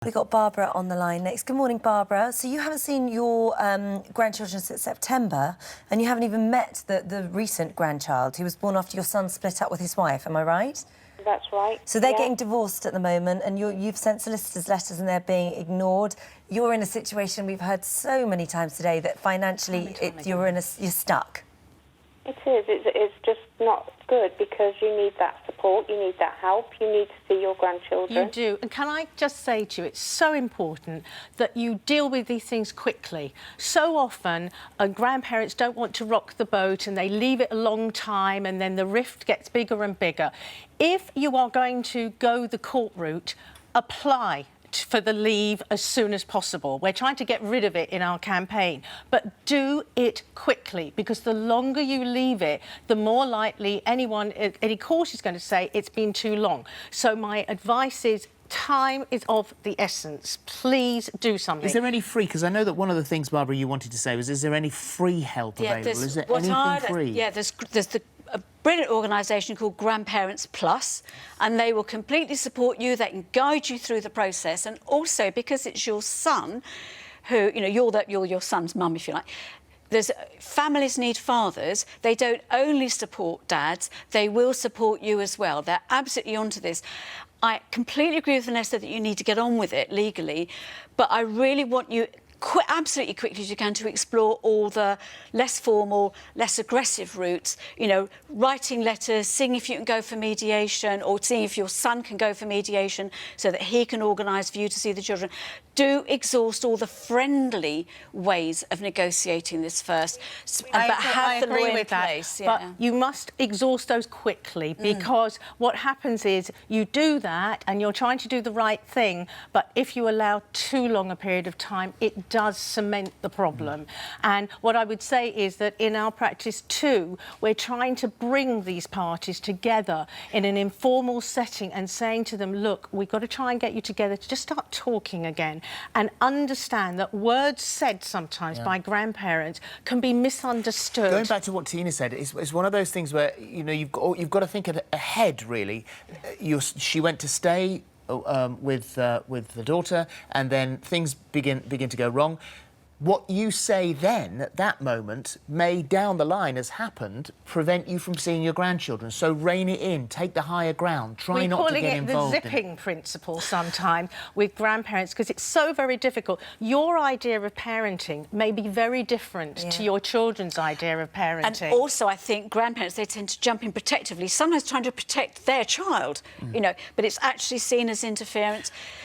We've got Barbara on the line next. Good morning, Barbara. So you haven't seen your grandchildren since September, and you haven't even met the recent grandchild who was born after your son split up with his wife, am I right? That's right. So they're getting divorced at the moment, and you've sent solicitors' letters and they're being ignored. You're in a situation we've heard so many times today that financially you're stuck. It is. It's just not good because you need that support, you need that help, you need to see your grandchildren. You do. And can I just say to you, it's so important that you deal with these things quickly. So often, grandparents don't want to rock the boat and they leave it a long time and then the rift gets bigger and bigger. If you are going to go the court route, apply for the leave as soon as possible. We're trying to get rid of it in our campaign, but do it quickly, because the longer you leave it, the more likely any court is going to say it's been too long. So my advice is, time is of the essence. Please do something. Is there any free? Because I know that one of the things, Barbara, you wanted to say was, is there any free help available? Is there anything free? Yeah, there's a brilliant organisation called Grandparents Plus, and they will completely support you. They can guide you through the process, and also because it's your son, who you're your son's mum, if you like. Families need fathers. They don't only support dads; they will support you as well. They're absolutely onto this. I completely agree with Vanessa that you need to get on with it legally, but I really want you absolutely quickly as you can to explore all the less formal, less aggressive routes, writing letters, seeing if you can go for mediation, or seeing if your son can go for mediation so that he can organise for you to see the children. Do exhaust all the friendly ways of negotiating this first, but have the law in place. But you must exhaust those quickly, because what happens is you do that and you're trying to do the right thing, but if you allow too long a period of time, it does cement the problem. And what I would say is that in our practice too, we're trying to bring these parties together in an informal setting and saying to them, look, we've got to try and get you together to just start talking again and understand that words said sometimes by grandparents can be misunderstood. Going back to what Tina said, it's one of those things where, you've got to think ahead, really. She went to stay with the daughter, and then things begin to go wrong. What you say then, at that moment, may, down the line, as happened, prevent you from seeing your grandchildren. So rein it in, take the higher ground, try not to get involved. We're calling it the zipping principle sometimes with grandparents, because it's so very difficult. Your idea of parenting may be very different to your children's idea of parenting. And also, I think grandparents, they tend to jump in protectively, sometimes trying to protect their child, but it's actually seen as interference.